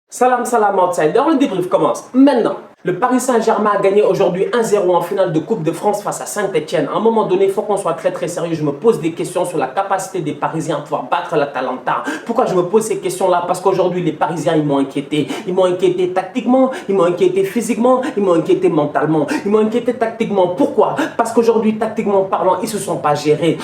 Salam salam outsider, le débrief commence maintenant. Le Paris Saint-Germain a gagné aujourd'hui 1-0 en finale de Coupe de France face à Saint-Etienne. À un moment donné, il faut qu'on soit très sérieux. Je me pose des questions sur la capacité des Parisiens à pouvoir battre l'Atalanta. Pourquoi je me pose ces questions-là? Parce qu'aujourd'hui, les Parisiens, ils m'ont inquiété. Ils m'ont inquiété tactiquement, ils m'ont inquiété physiquement, ils m'ont inquiété mentalement. Ils m'ont inquiété tactiquement. Pourquoi? Parce qu'aujourd'hui, tactiquement parlant, ils ne se sont pas gérés.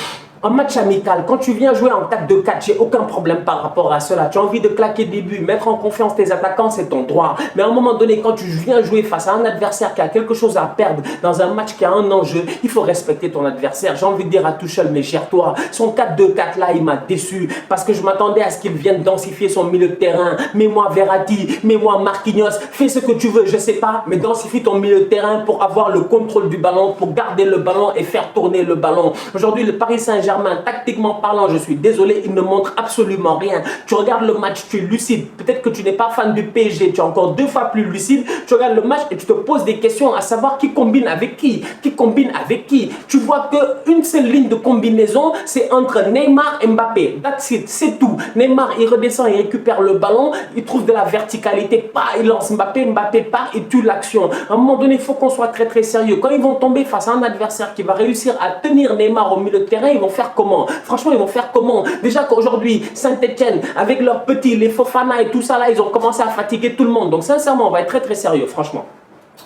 En match amical, quand tu viens jouer en 4-2-4, j'ai aucun problème par rapport à cela. Tu as envie de claquer des buts, mettre en confiance tes attaquants, c'est ton droit. Mais à un moment donné, quand tu viens jouer face à un adversaire qui a quelque chose à perdre dans un match qui a un enjeu, il faut respecter ton adversaire. J'ai envie de dire à Tuchel, mais gère-toi. Son 4-2-4 là, il m'a déçu parce que je m'attendais à ce qu'il vienne densifier son milieu de terrain. Mets-moi Verratti, mets-moi Marquinhos, fais ce que tu veux, je sais pas, mais densifie ton milieu de terrain pour avoir le contrôle du ballon, pour garder le ballon et faire tourner le ballon. Aujourd'hui, le Paris Saint-Germain, tactiquement parlant, je suis désolé, il ne montre absolument rien. Tu regardes le match, tu es lucide. Peut-être que tu n'es pas fan du PSG, tu es encore 2 fois plus lucide. Tu regardes le match et tu te poses des questions à savoir qui combine avec qui. Qui combine avec qui. Tu vois qu'une seule ligne de combinaison, c'est entre Neymar et Mbappé. That's it, c'est tout. Neymar, il redescend, il récupère le ballon, il trouve de la verticalité, il lance Mbappé, Mbappé part, il tue l'action. À un moment donné, il faut qu'on soit très sérieux. Quand ils vont tomber face à un adversaire qui va réussir à tenir Neymar au milieu de terrain, ils vont faire comment? Franchement, ils vont faire comment? Déjà qu'aujourd'hui, Saint-Etienne, avec leurs petits, les Fofana et tout ça là, ils ont commencé à fatiguer tout le monde. Donc sincèrement, on va être très sérieux, franchement.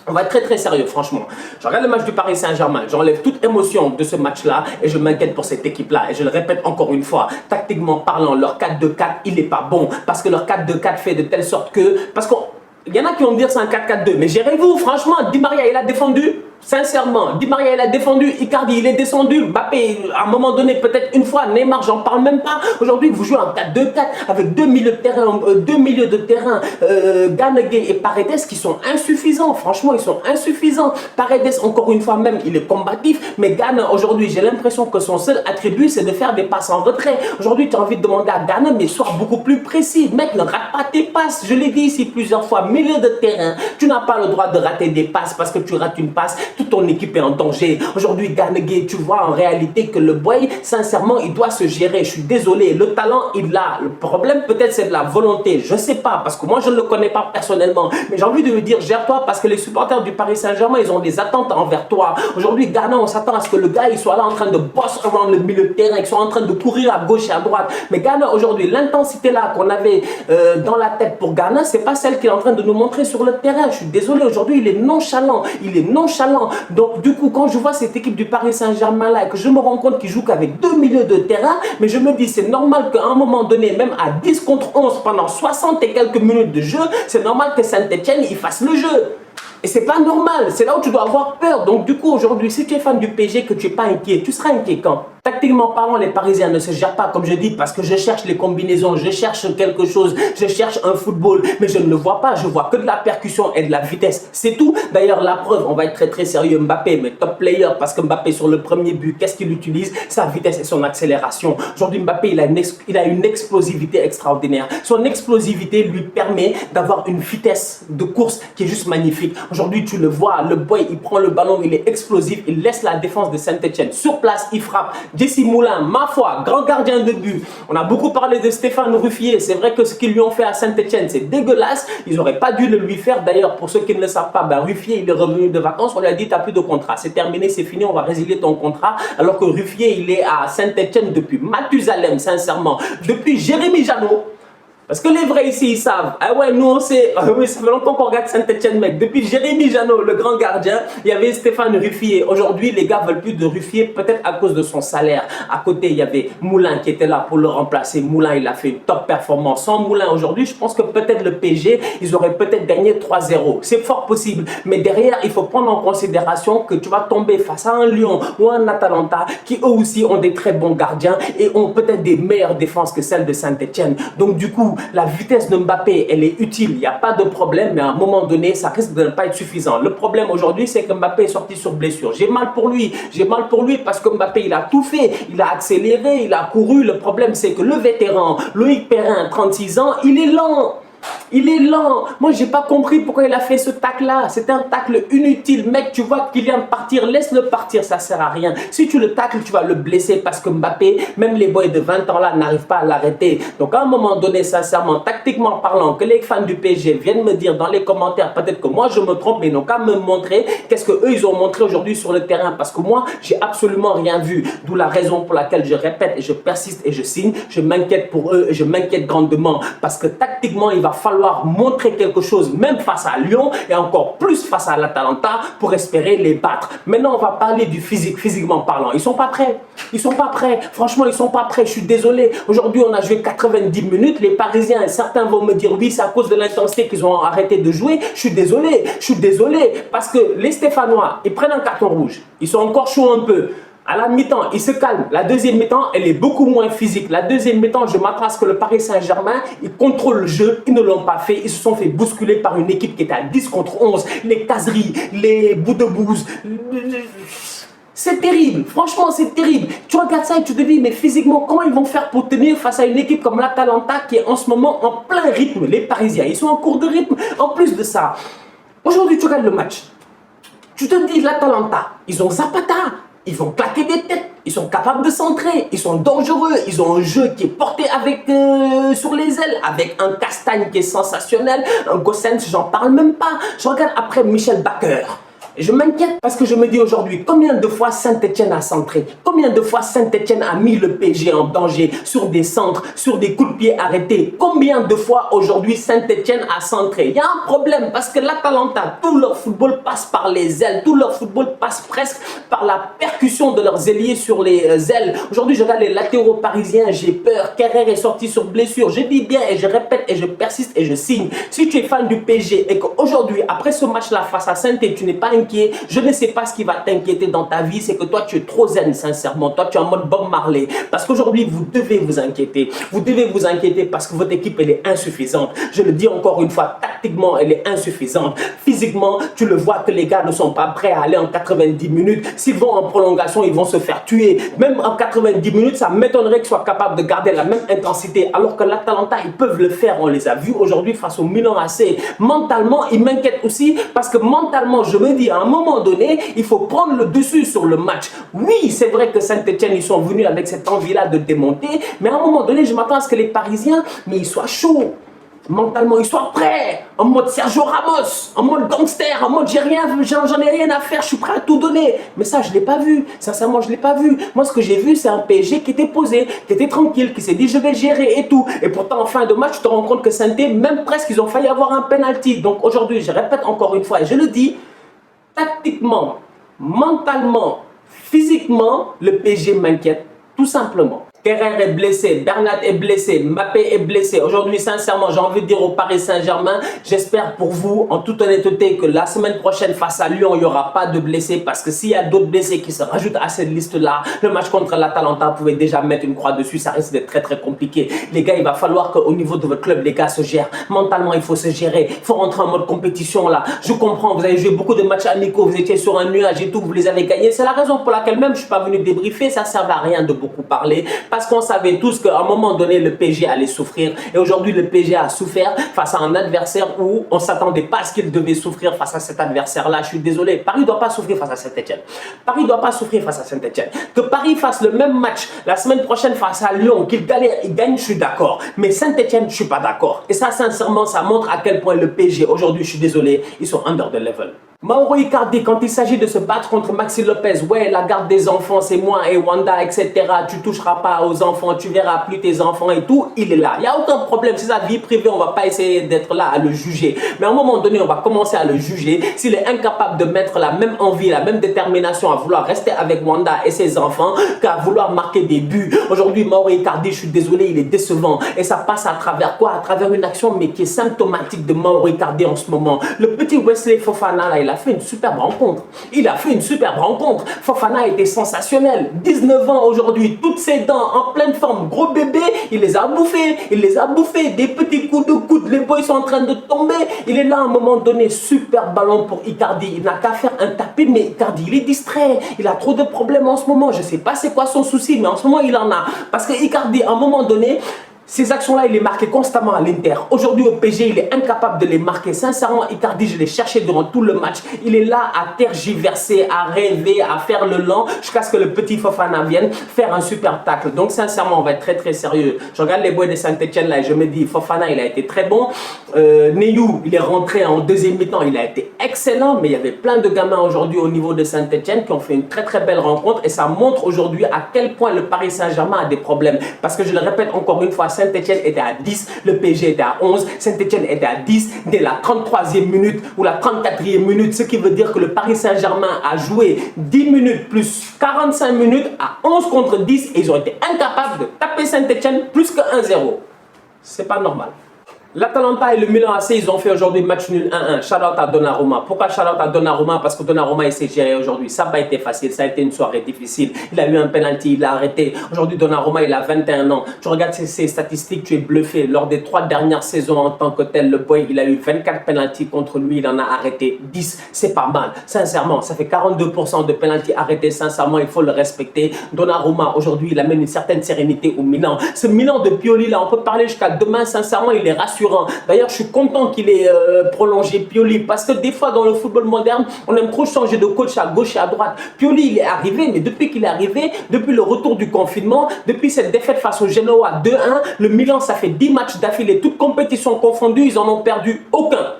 On va être très sérieux, franchement. Je regarde le match du Paris Saint-Germain, j'enlève toute émotion de ce match-là et je m'inquiète pour cette équipe-là. Et je le répète encore une fois, tactiquement parlant, leur 4-2-4, il n'est pas bon. Parce que leur 4-2-4 fait de telle sorte que... Parce qu'il y en a qui vont me dire c'est un 4-4-2, mais gérez-vous, franchement, Di Maria, il a défendu. Sincèrement, Di Maria, il a défendu, Icardi, il est descendu, Mbappé, à un moment donné, peut-être une fois, Neymar, j'en parle même pas. Aujourd'hui, vous jouez en 4-2-4 avec deux milieux de terrain, Gana Gueye et Paredes qui sont insuffisants. Franchement, ils sont insuffisants. Paredes, encore une fois même, il est combatif, mais Gana, aujourd'hui, j'ai l'impression que son seul attribut, c'est de faire des passes en retrait. Aujourd'hui, tu as envie de demander à Gana, mais sois beaucoup plus précis. Mec, ne rate pas tes passes. Je l'ai dit ici plusieurs fois, milieu de terrain, tu n'as pas le droit de rater des passes parce que tu rates une passe. Toute ton équipe est en danger. Aujourd'hui, Gana Gueye, tu vois en réalité que le boy, sincèrement, il doit se gérer. Je suis désolé, le talent, il l'a. Le problème, peut-être, c'est de la volonté. Je ne sais pas, parce que moi, je ne le connais pas personnellement. Mais j'ai envie de lui dire, gère-toi, parce que les supporters du Paris Saint-Germain, ils ont des attentes envers toi. Aujourd'hui, Gana, on s'attend à ce que le gars, il soit là en train de boss around le milieu de terrain, qu'il soit en train de courir à gauche et à droite. Mais Gana, aujourd'hui, l'intensité là qu'on avait dans la tête pour Gana, c'est pas celle qu'il est en train de nous montrer sur le terrain. Je suis désolé, aujourd'hui, il est nonchalant. Il est nonchalant. Donc du coup, quand je vois cette équipe du Paris Saint-Germain là et que je me rends compte qu'il joue qu'avec 2 milieux de terrain, mais je me dis c'est normal qu'à un moment donné, même à 10 contre 11 pendant 60 et quelques minutes de jeu, c'est normal que Saint-Etienne il fasse le jeu. Et c'est pas normal, c'est là où tu dois avoir peur. Donc du coup aujourd'hui, si tu es fan du PSG, que tu n'es pas inquiet, tu seras inquiet quand? Tactiquement parlant, les Parisiens ne se gèrent pas, comme je dis, parce que je cherche les combinaisons, je cherche quelque chose, je cherche un football, mais je ne le vois pas, je vois que de la percussion et de la vitesse, c'est tout. D'ailleurs, la preuve, on va être très sérieux, Mbappé, mais top player, parce que Mbappé, sur le premier but, qu'est-ce qu'il utilise? Sa vitesse et son accélération. Aujourd'hui, Mbappé, il a une explosivité extraordinaire. Son explosivité lui permet d'avoir une vitesse de course qui est juste magnifique. Aujourd'hui, tu le vois, le boy, il prend le ballon, il est explosif, il laisse la défense de Saint-Etienne sur place, il frappe. Jesse Moulin, ma foi, grand gardien de but. On a beaucoup parlé de Stéphane Ruffier. C'est vrai que ce qu'ils lui ont fait à Saint-Etienne, c'est dégueulasse. Ils n'auraient pas dû le lui faire. D'ailleurs, pour ceux qui ne le savent pas, Ruffier, il est revenu de vacances. On lui a dit, tu n'as plus de contrat. C'est terminé, c'est fini, on va résilier ton contrat. Alors que Ruffier, il est à Saint-Etienne depuis Mathusalem, sincèrement. Depuis Jérémy Janot. Parce que les vrais ici, ils savent. Ah ouais, nous on sait. Oui, ça fait longtemps qu'on regarde Saint-Etienne, mec. Depuis Jérémy Janot, le grand gardien, il y avait Stéphane Ruffier. Aujourd'hui, les gars veulent plus de Ruffier, peut-être à cause de son salaire. À côté, il y avait Moulin qui était là pour le remplacer. Moulin, il a fait une top performance. Sans Moulin, aujourd'hui, je pense que peut-être le PSG, ils auraient peut-être gagné 3-0. C'est fort possible. Mais derrière, il faut prendre en considération que tu vas tomber face à un Lyon ou un Atalanta qui eux aussi ont des très bons gardiens et ont peut-être des meilleures défenses que celles de Saint-Etienne. Donc du coup, la vitesse de Mbappé, elle est utile, il n'y a pas de problème, mais à un moment donné, ça risque de ne pas être suffisant. Le problème aujourd'hui, c'est que Mbappé est sorti sur blessure. J'ai mal pour lui parce que Mbappé, il a tout fait, il a accéléré, il a couru. Le problème, c'est que le vétéran, Loïc Perrin, 36 ans, il est lent. Il est lent. Moi, j'ai pas compris pourquoi il a fait ce tacle-là. C'est un tacle inutile. Mec, tu vois qu'il vient de partir. Laisse-le partir. Ça sert à rien. Si tu le tacles, tu vas le blesser parce que Mbappé, même les boys de 20 ans là, n'arrivent pas à l'arrêter. Donc, à un moment donné, sincèrement, tactiquement parlant, que les fans du PSG viennent me dire dans les commentaires, peut-être que moi je me trompe, mais ils n'ont qu'à me montrer qu'est-ce qu'eux ils ont montré aujourd'hui sur le terrain. Parce que moi, j'ai absolument rien vu. D'où la raison pour laquelle je répète et je persiste et je signe. Je m'inquiète pour eux et je m'inquiète grandement. Parce que tactiquement, il va falloir montrer quelque chose même face à Lyon et encore plus face à l'Atalanta pour espérer les battre. Maintenant, on va parler du physique, physiquement parlant. Ils sont pas prêts. Ils sont pas prêts. Franchement, ils sont pas prêts. Je suis désolé. Aujourd'hui, on a joué 90 minutes. Les Parisiens, et certains vont me dire oui, c'est à cause de l'intensité qu'ils ont arrêté de jouer. Je suis désolé. Je suis désolé parce que les Stéphanois, ils prennent un carton rouge. Ils sont encore chauds un peu. À la mi-temps, il se calme. La deuxième mi-temps, elle est beaucoup moins physique. La deuxième mi-temps, je m'attends à ce que le Paris Saint-Germain, ils contrôlent le jeu. Ils ne l'ont pas fait. Ils se sont fait bousculer par une équipe qui était à 10 contre 11. Les caseries, les bouts de bouse. C'est terrible. Franchement, c'est terrible. Tu regardes ça et tu te dis, mais physiquement, comment ils vont faire pour tenir face à une équipe comme l'Atalanta qui est en ce moment en plein rythme. Les Parisiens, ils sont en cours de rythme. En plus de ça, aujourd'hui, tu regardes le match. Tu te dis, l'Atalanta, ils ont Zapata. Ils vont claquer des têtes, ils sont capables de centrer, ils sont dangereux, ils ont un jeu qui est porté avec sur les ailes, avec un Castagne qui est sensationnel, un Gossens, j'en parle même pas. Je regarde après Michel Bakker. Et je m'inquiète parce que je me dis aujourd'hui, combien de fois Saint-Etienne a centré? Combien de fois Saint-Etienne a mis le PSG en danger sur des centres, sur des coups de pied arrêtés? Combien de fois aujourd'hui Saint-Etienne a centré? Il y a un problème parce que l'Atalanta, tout leur football passe par les ailes, tout leur football passe presque par la percussion de leurs ailiers sur les ailes. Aujourd'hui, je regarde les latéraux parisiens, j'ai peur. Kerrer est sorti sur blessure. Je dis bien et je répète et je persiste et je signe. Si tu es fan du PSG et qu'aujourd'hui, après ce match-là face à Saint-Etienne, tu n'es pas je ne sais pas ce qui va t'inquiéter dans ta vie, c'est que toi tu es trop zen sincèrement, toi tu es en mode Bob Marley, parce qu'aujourd'hui vous devez vous inquiéter, parce que votre équipe elle est insuffisante, je le dis encore une fois, tactiquement elle est insuffisante, physiquement tu le vois que les gars ne sont pas prêts à aller en 90 minutes, s'ils vont en prolongation ils vont se faire tuer, même en 90 minutes ça m'étonnerait qu'ils soient capables de garder la même intensité, alors que l'Atalanta ils peuvent le faire, on les a vus aujourd'hui face au Milan AC, mentalement ils m'inquiètent aussi, parce que mentalement je me dis à un moment donné, il faut prendre le dessus sur le match. Oui, c'est vrai que Saint-Etienne, ils sont venus avec cette envie-là de démonter, mais à un moment donné, je m'attends à ce que les Parisiens, mais ils soient chauds. Mentalement, ils soient prêts, en mode Sergio Ramos, en mode gangster, en mode j'en ai rien à faire, je suis prêt à tout donner. Mais ça, je ne l'ai pas vu. Sincèrement, je ne l'ai pas vu. Moi, ce que j'ai vu, c'est un PSG qui était posé, qui était tranquille, qui s'est dit je vais gérer et tout. Et pourtant, en fin de match, tu te rends compte que Saint-Etienne, même presque, ils ont failli avoir un penalty. Donc aujourd'hui, je répète encore une fois, et je le dis, tactiquement, mentalement, physiquement, le PSG m'inquiète, tout simplement. Kerrer est blessé, Bernat est blessé, Mbappé est blessé. Aujourd'hui, sincèrement, j'ai envie de dire au Paris Saint-Germain, j'espère pour vous, en toute honnêteté, que la semaine prochaine, face à Lyon, il n'y aura pas de blessés. Parce que s'il y a d'autres blessés qui se rajoutent à cette liste-là, le match contre l'Atalanta, vous pouvez déjà mettre une croix dessus. Ça risque d'être très, très compliqué. Les gars, il va falloir qu'au niveau de votre club, les gars se gèrent. Mentalement, il faut se gérer. Il faut rentrer en mode compétition, là. Je comprends, vous avez joué beaucoup de matchs amicaux, vous étiez sur un nuage et tout, vous les avez gagnés. C'est la raison pour laquelle même je ne suis pas venu débriefer. Ça ne sert à rien de beaucoup parler. Parce qu'on savait tous qu'à un moment donné, le PSG allait souffrir. Et aujourd'hui, le PSG a souffert face à un adversaire où on ne s'attendait pas à ce qu'il devait souffrir face à cet adversaire-là. Je suis désolé. Paris ne doit pas souffrir face à Saint-Etienne. Paris ne doit pas souffrir face à Saint-Etienne. Que Paris fasse le même match la semaine prochaine face à Lyon, qu'il galère, il gagne, je suis d'accord. Mais Saint-Etienne, je ne suis pas d'accord. Et ça, sincèrement, ça montre à quel point le PSG, aujourd'hui, je suis désolé, ils sont under the level. Mauro Icardi, quand il s'agit de se battre contre Maxi Lopez, ouais, la garde des enfants, c'est moi et Wanda, etc. Tu toucheras pas aux enfants, tu verras plus tes enfants et tout, il est là. Il n'y a aucun problème, c'est sa vie privée, on va pas essayer d'être là à le juger. Mais à un moment donné, on va commencer à le juger. S'il est incapable de mettre la même envie, la même détermination à vouloir rester avec Wanda et ses enfants qu'à vouloir marquer des buts. Aujourd'hui, Mauro Icardi, je suis désolé, il est décevant. Et ça passe à travers quoi? À travers une action, mais qui est symptomatique de Mauro Icardi en ce moment. Le petit Wesley Fofana, là, il a fait une superbe rencontre. Il a fait une superbe rencontre. Fofana était sensationnel. 19 ans aujourd'hui, toutes ses dents en pleine forme. Gros bébé, il les a bouffés. Il les a bouffés. Des petits coups de coude. Les boys sont en train de tomber. Il est là à un moment donné. Super ballon pour Icardi. Il n'a qu'à faire un tapis, mais Icardi, il est distrait. Il a trop de problèmes en ce moment. Je ne sais pas c'est quoi son souci, mais en ce moment, il en a. Parce que Icardi, à un moment donné, Ces actions-là, il les marquait constamment à l'Inter. Aujourd'hui, au PSG, il est incapable de les marquer. Sincèrement, Icardi, je l'ai cherché durant tout le match. Il est là à tergiverser, à rêver, à faire le lent, jusqu'à ce que le petit Fofana vienne faire un super tacle. Donc, sincèrement, on va être très, très sérieux. Je regarde les boys de Saint-Etienne là et je me dis, Fofana, il a été très bon. Neyou, il est rentré en deuxième mi-temps, il a été excellent. Mais il y avait plein de gamins aujourd'hui au niveau de Saint-Etienne qui ont fait une très, très belle rencontre. Et ça montre aujourd'hui à quel point le Paris Saint-Germain a des problèmes. Parce que je le répète encore une fois, Saint-Etienne était à 10, le PSG était à 11, Saint-Etienne était à 10 dès la 33e minute ou la 34e minute, ce qui veut dire que le Paris Saint-Germain a joué 10 minutes plus 45 minutes à 11 contre 10 et ils ont été incapables de taper Saint-Etienne plus que 1-0. C'est pas normal. L'Atalanta et le Milan AC, ils ont fait aujourd'hui match nul 1-1. Shout-out à Donnarumma. Pourquoi shout-out à Donnarumma? Parce que Donnarumma, il s'est géré aujourd'hui. Ça n'a pas été facile. Ça a été une soirée difficile. Il a eu un penalty, il a arrêté. Aujourd'hui, Donnarumma, il a 21 ans. Tu regardes ses statistiques, tu es bluffé. Lors des 3 dernières saisons en tant que tel, le boy, il a eu 24 penalty contre lui. Il en a arrêté 10. C'est pas mal. Sincèrement, ça fait 42% de penalty arrêtés. Sincèrement, il faut le respecter. Donnarumma, aujourd'hui, il amène une certaine sérénité au Milan. Ce Milan de Pioli, là, on peut parler jusqu'à demain. Sincèrement, il est rassurant. D'ailleurs, je suis content qu'il ait prolongé Pioli parce que des fois dans le football moderne, on aime trop changer de coach à gauche et à droite. Pioli, il est arrivé, mais depuis qu'il est arrivé, depuis le retour du confinement, depuis cette défaite face au Genoa 2-1, le Milan, ça fait 10 matchs d'affilée, toutes compétitions confondues, ils en ont perdu aucun.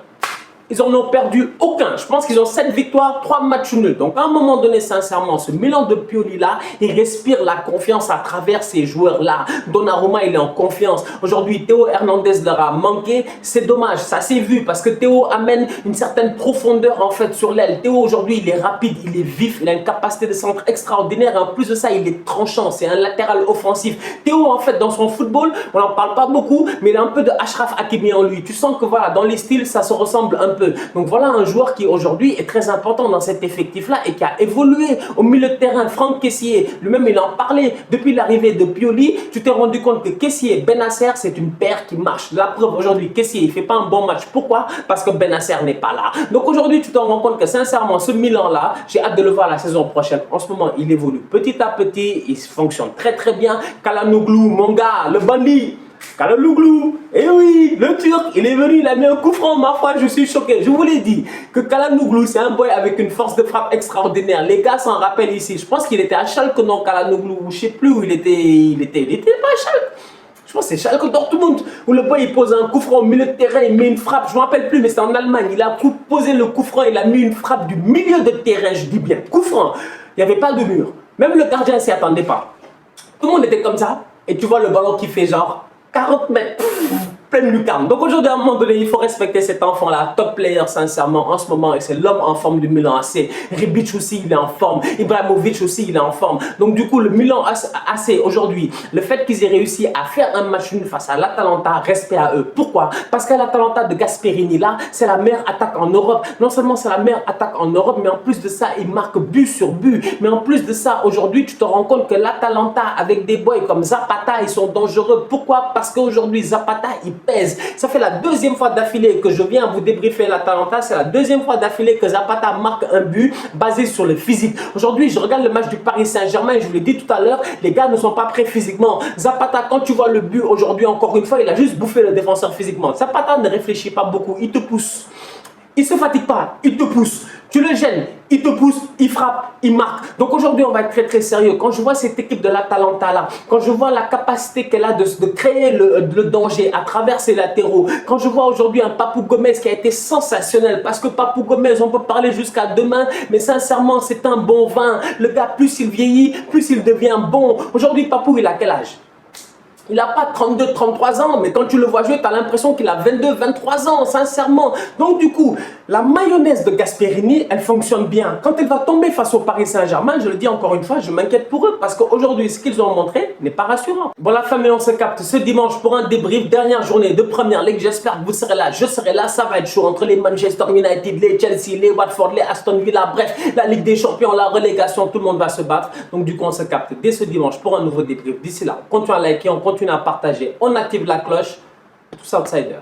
Ils en ont perdu aucun. Je pense qu'ils ont 7 victoires, 3 matchs nuls. Donc à un moment donné, sincèrement, ce Milan de Pioli-là, il respire la confiance à travers ces joueurs-là. Donnarumma, il est en confiance. Aujourd'hui, Théo Hernandez leur a manqué. C'est dommage, ça s'est vu parce que Théo amène une certaine profondeur en fait sur l'aile. Théo aujourd'hui, il est rapide, il est vif, il a une capacité de centre extraordinaire. Et en plus de ça, il est tranchant. C'est un latéral offensif. Théo, en fait, dans son football, on n'en parle pas beaucoup, mais il a un peu de Achraf Hakimi en lui. Tu sens que voilà, dans les styles, ça se ressemble un peu. Donc voilà un joueur qui aujourd'hui est très important dans cet effectif-là et qui a évolué au milieu de terrain. Franck Kessié, lui-même il en parlait depuis l'arrivée de Pioli. Tu t'es rendu compte que Kessié et Bennacer, c'est une paire qui marche. La preuve aujourd'hui, Kessié il fait pas un bon match. Pourquoi? Parce que Bennacer n'est pas là. Donc aujourd'hui, tu te rends compte que sincèrement, ce Milan-là, j'ai hâte de le voir la saison prochaine. En ce moment, il évolue petit à petit, il fonctionne très très bien. Calhanoglu, mon gars, le bandit. Calhanoglu, eh oui, le Turc, il est venu, il a mis un coup franc, ma foi, je suis choqué. Je vous l'ai dit que Calhanoglu, c'est un boy avec une force de frappe extraordinaire. Les gars s'en rappellent ici. Je pense qu'il était à Schalke, non, Calhanoglu, je ne sais plus où il était. Il était pas à Schalke. Je pense que c'est Schalke Dortmund, où le boy il pose un coup franc au milieu de terrain, il met une frappe, je ne me rappelle plus, mais c'est en Allemagne. Il a posé le coup franc, il a mis une frappe du milieu de terrain, je dis bien, coup franc. Il n'y avait pas de mur. Même le gardien ne s'y attendait pas. Tout le monde était comme ça, et tu vois le ballon qui fait genre 40 mètres, pleine lucarne. Donc aujourd'hui, à un moment donné, il faut respecter cet enfant-là, top player sincèrement en ce moment, et c'est l'homme en forme du Milan AC. Rebic aussi, il est en forme. Ibrahimovic aussi, il est en forme. Donc du coup, le Milan AC aujourd'hui, le fait qu'ils aient réussi à faire un match nul face à l'Atalanta, respect à eux. Pourquoi? Parce qu'à l'Atalanta de Gasperini, là, c'est la meilleure attaque en Europe. Non seulement c'est la meilleure attaque en Europe, mais en plus de ça, il marque but sur but. Mais en plus de ça, aujourd'hui, tu te rends compte que l'Atalanta, avec des boys comme Zapata, ils sont dangereux. Pourquoi? Parce qu'aujourd'hui, Zapata, il pèse. Ça fait la deuxième fois d'affilée que je viens vous débriefer l'Atalanta. C'est la deuxième fois d'affilée que Zapata marque un but basé sur le physique. Aujourd'hui, je regarde le match du Paris Saint-Germain et je vous l'ai dit tout à l'heure, les gars ne sont pas prêts physiquement. Zapata, quand tu vois le but aujourd'hui, encore une fois, il a juste bouffé le défenseur physiquement. Zapata ne réfléchit pas beaucoup, il te pousse. Il ne se fatigue pas, il te pousse. Tu le gênes, il te pousse, il frappe, il marque. Donc aujourd'hui, on va être très très sérieux. Quand je vois cette équipe de l'Atalanta là, quand je vois la capacité qu'elle a de créer le danger à travers ses latéraux, quand je vois aujourd'hui un Papou Gomez qui a été sensationnel, parce que Papou Gomez, on peut parler jusqu'à demain, mais sincèrement, c'est un bon vin. Le gars, plus il vieillit, plus il devient bon. Aujourd'hui, Papou, il a quel âge? Il n'a pas 32, 33 ans, mais quand tu le vois jouer, tu as l'impression qu'il a 22, 23 ans, sincèrement. Donc du coup, la mayonnaise de Gasperini, elle fonctionne bien. Quand elle va tomber face au Paris Saint-Germain, je le dis encore une fois, je m'inquiète pour eux, parce qu'aujourd'hui, ce qu'ils ont montré n'est pas rassurant. Bon, la famille, on se capte ce dimanche pour un débrief, dernière journée de Première Ligue. J'espère que vous serez là, je serai là, ça va être chaud entre les Manchester United, les Chelsea, les Watford, les Aston Villa, bref, la Ligue des Champions, la relégation, tout le monde va se battre. Donc du coup, on se capte dès ce dimanche pour un nouveau débrief. D'ici là, on continue à liker, on continue à partager, on active la cloche, tous outsiders.